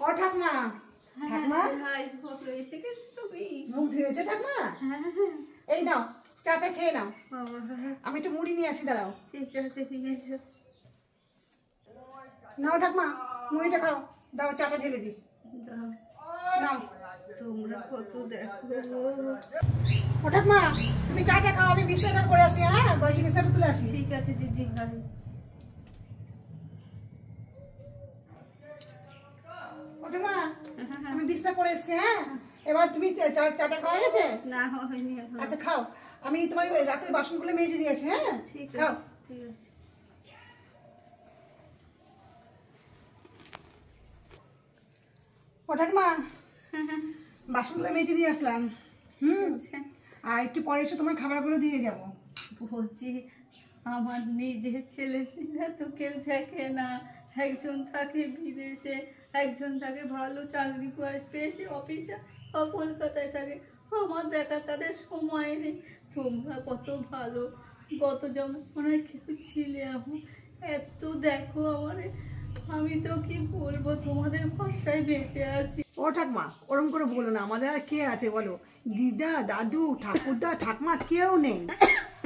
ও ঠাকমা, ঠাকমা এসে গেছো তুমি? মুখ ধুয়েছে ঠাকমা? এই নাও চাটা খেয়ে নাও। আমি একটু মুড়ি নিয়ে আসি, দাঁড়াও। ঠিক আছে, ঠিক আছে। নাও ঠাকমা, মুড়িটা খাও। দাও, চাটা ঢেলে দিই। নাও। তোমরা কত দেখো। ও ঠাকমা, তুমি চাটা খাও, আমি বিছানা করে আসি। হ্যাঁ, বাসি বিছানা তুলে আসি। ঠিক আছে দিদি ভাই। ও ঠাকমা, আমি বিছানা করে এসছি। হ্যাঁ, এবার তুমি চাটা খাওয়া গেছে? না, হয়নি। আচ্ছা খাও, আমি তোমার রাতের বাসনগুলো মেজে দিয়ে আসি। হ্যাঁ ঠিক খাও। আছে, ঠিক আছে। ও ঠাকমা, বাসনগুলো মেজে দিয়ে আসলাম। আর একটু পরে এসে তোমার খাবারগুলো দিয়ে যাব। বলছি, আমার নিজের ছেলেমেয়েরা তো কেউ থাকে না। একজন থাকে বিদেশে, একজন থাকে ভালো চাকরি করে পেয়েছে অফিসে, কলকাতায় থাকে। আমার দেখা তাদের সময় নেই। তোমরা কত ভালো, কত যেমন মনে হয় কেউ ছিলে আমার। এত দেখো আমারে, আমি তো কি বলবো, তোমাদের ভরসায় বেঁচে আছি। ও ঠাকমা, ওরম করে বলো না। আমাদের আর কে আছে বলো? দিদা, দাদু, ঠাকুরদা, ঠাকমা কেউ নেই।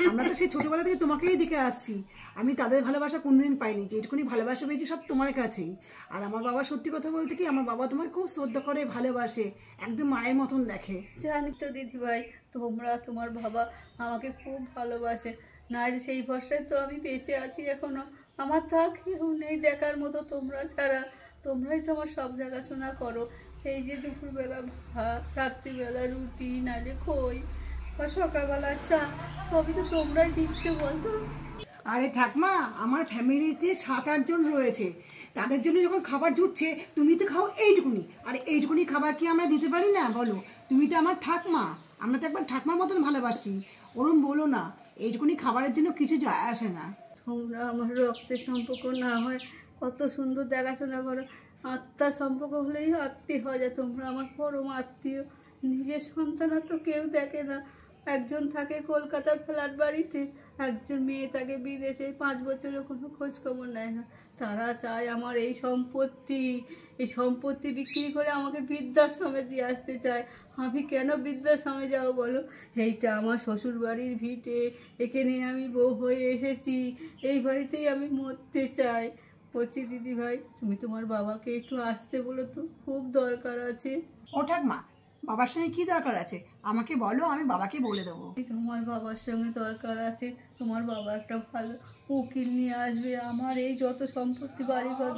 আমরা তো সেই ছোটবেলা থেকে তোমাকেই দেখে আসছি। আমি তাদের ভালোবাসা কোনদিন পাইনি, যেটুকুনি ভালোবাসা পেয়েছি সব তোমার কাছেই। আর আমার বাবা, সত্যি কথা বলতে কি, আমার বাবা তোমাকে খুব শ্রদ্ধা করে, ভালোবাসে, একদম মায়ের মতন দেখে। জানি তো দিদিভাই, তোমরা, তোমার বাবা আমাকে খুব ভালোবাসে। না সেই ভরসায় তো আমি বেঁচে আছি এখনো। আমার তো আর কেউ নেই দেখার মতো তোমরা ছাড়া। তোমরাই তো আমার সব দেখাশোনা করো। এই যে দুপুরবেলা ভাত, রাত্রিবেলা রুটি, নাহলে খই, বা সকালবেলা চা, সবই তো তোমরাই দিচ্ছ, বলতো। আরে ঠাকমা, আমার ফ্যামিলিতে 7-8 জন রয়েছে। তাদের জন্য যখন খাবার জুটছে, তুমি তো খাও এইটুকুনি। আর এইটুকুনি খাবার কি আমরা দিতে পারি না বলো? তুমি তো আমার ঠাকমা, আমরা তো একবার ঠাকমার মতন ভালোবাসি। ওরম বলো না, এইটুকুনি খাবারের জন্য কিছু যায় আসে না। তোমরা আমার রক্তের সম্পর্ক না হয় কত সুন্দর দেখাশোনা করো। আত্মার সম্পর্ক হলেই আত্মীয় হয়ে যায়। তোমরা আমার পরম আত্মীয়। নিজের সন্তান তো কেউ দেখে না। একজন থাকে কলকাতার ফ্ল্যাট বাড়িতে, একজন মেয়ে থাকে বিদেশে, 5 বছরেও কোনো খোঁজ খবর নেয় না। তারা চায় আমার এই সম্পত্তি, এই সম্পত্তি বিক্রি করে আমাকে বৃদ্ধাশ্রমে দিয়ে আসতে চায়। আমি কেন বৃদ্ধাশ্রমে যাবো বলো? এইটা আমার শ্বশুর বাড়ির ভিটে, এখানে আমি বউ হয়ে এসেছি, এই বাড়িতেই আমি মরতে চাই। বলছি দিদিভাই, তুমি তোমার বাবাকে একটু আসতে বলো তো, খুব দরকার আছে। ও ঠাকমা, বাবার সঙ্গে কি দরকার আছে আমাকে বলো, আমি বাবাকে বলে দেবো। তোমার বাবার সঙ্গে দরকার আছে। তোমার বাবা একটা ভালো উকিল নিয়ে আসবে। আমার এই যত সম্পত্তি, বাড়িঘর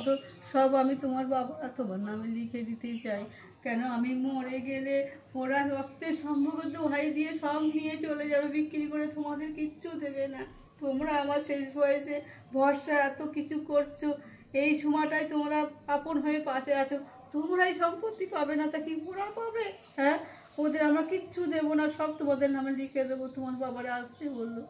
সব আমি তোমার বাবা তোমার নামে লিখে দিতে চাই। কেন, আমি মরে গেলে ওরা রক্তের সম্পর্ক দোহাই দিয়ে সব নিয়ে চলে যাবে, বিক্রি করে তোমাদের কিচ্ছু দেবে না। তোমরা আমার শেষ বয়সে ভরসা এত কিছু করছো, এই সময়টায় তোমরা আপন হয়ে পাশে আছো। তোমরাই সম্পত্তি পাবে না, তা কি ওরা পাবে? হ্যাঁ, ওদের আমরা কিচ্ছু দেবো না, সব তোমাদের নামে লিখে দেবো। তোমার বাবারে আসতে বললো।